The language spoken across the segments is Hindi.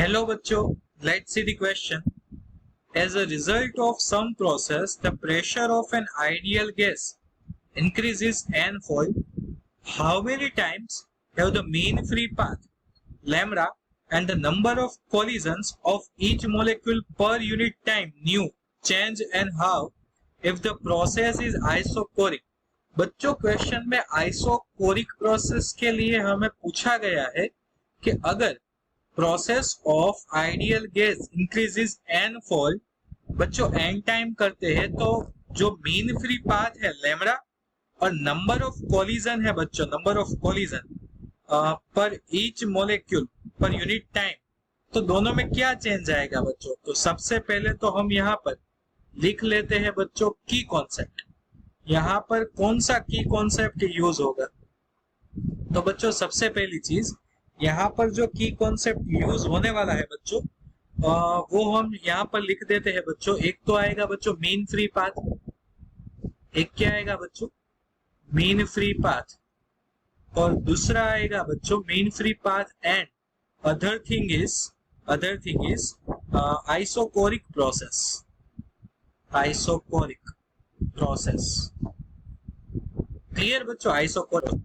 Hello बच्चों, let's see the question. As a result of some process, the pressure of an ideal gas increases n-fold. How many times have the mean free path, lambda, and the number of collisions of each molecule per unit time nu change, and how if the process is isochoric? बच्चों क्वेश्चन में आइसोकोरिक प्रोसेस के लिए हमें पूछा गया है कि अगर process of ideal gas increases N fold, बच्चों एन टाइम करते हैं तो जो मीन फ्री पाथ है लैम्बडा और नंबर ऑफ कोलिजन है बच्चों, number of collision per each molecule per unit time, तो दोनों में क्या चेंज आएगा बच्चों? तो सबसे पहले तो हम यहाँ पर लिख लेते हैं बच्चों की कॉन्सेप्ट। यहाँ पर कौन सा की कॉन्सेप्ट यूज होगा? तो बच्चों सबसे पहली चीज यहाँ पर जो की कॉन्सेप्ट यूज होने वाला है बच्चों, वो हम यहाँ पर लिख देते हैं बच्चों। एक तो आएगा बच्चों मीन फ्री पाथ, एक क्या आएगा बच्चों? मीन फ्री पाथ, और दूसरा आएगा बच्चों mean free path and other thing is isochoric process, isochoric process. Clear बच्चों? आइसोकोरिक।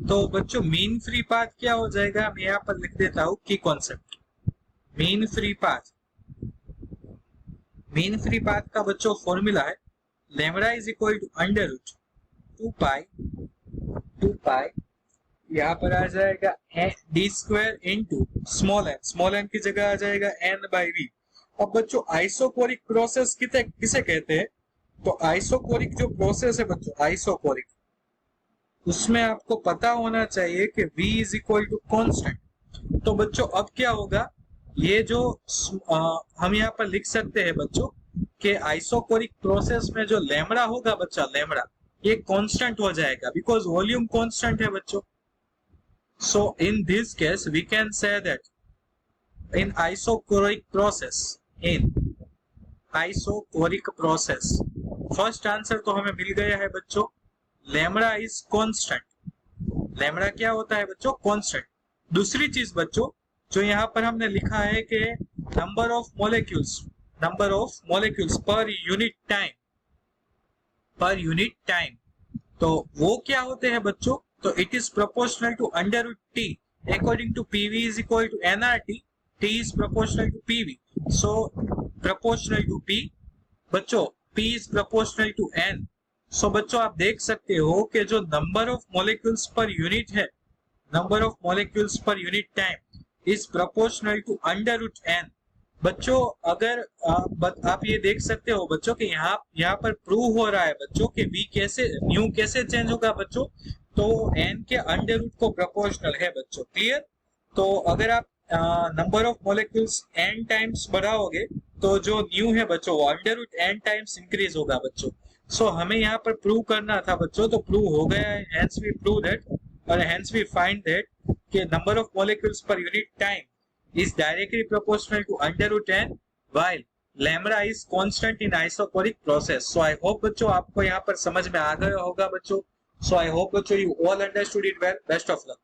तो बच्चों मीन फ्री पाथ क्या हो जाएगा? मैं यहाँ पर लिख देता हूं की concept. Mean free path, mean free path का बच्चों फॉर्मूला है lambda is equal to under root 2 pi, यहाँ पर आ जाएगा D square into small N की जगह आ जाएगा एन बाई वी। अब बच्चों आइसोकोरिक प्रोसेस किसे कहते हैं? तो आइसोकोरिक जो प्रोसेस है बच्चों, आइसोकोरिक, उसमें आपको पता होना चाहिए कि V is equal to constant. तो बच्चों अब क्या होगा, ये जो हम यहाँ पर लिख सकते हैं बच्चों कि आइसोकोरिक प्रोसेस में जो लैम्बडा होगा बच्चा, लैम्बडा ये कांस्टेंट हो जाएगा बिकॉज वॉल्यूम कांस्टेंट है बच्चों। So in this case we can say that in isochoric process, first answer तो हमें मिल गया है बच्चों, लैम्बडा इज कांस्टेंट। लैम्बडा क्या होता है बच्चों? कांस्टेंट। दूसरी चीज बच्चों जो यहाँ पर हमने लिखा है कि number of molecules per unit time, तो वो क्या होते हैं बच्चों? तो it is proportional to under root T according to PV is equal to NRT, T is proportional to PV, so proportional to P बच्चों, P is proportional to N। So बच्चों आप देख सकते हो कि जो number of molecules per unit है, number of molecules per unit time is proportional to under root N। बच्चों अगर आप ये देख सकते हो बच्चों कि यहाँ पर प्रूव हो रहा है बच्चों कि न्यू कैसे चेंज होगा बच्चों? तो N के अंडर रूट को प्रोपोर्शनल है बच्चों। क्लियर? तो अगर आप number of molecules n times बढ़ाओगे तो जो न्यू है बच्चों वो under root n times increase होगा बच्चों। सो हमें यहाँ पर प्रूव करना था बच्चों, तो प्रूव हो गया है, हेंस वी प्रूव दैट और हेंस वी फाइंड दैट कि number of molecules per unit time is directly proportional to under root n while lambda is constant in isochoric process. So I hope बच्चों आपको यहाँ पर समझ में आ गया होगा बच्चों। सो आई होप बच्चों you all understood it well. Best of luck.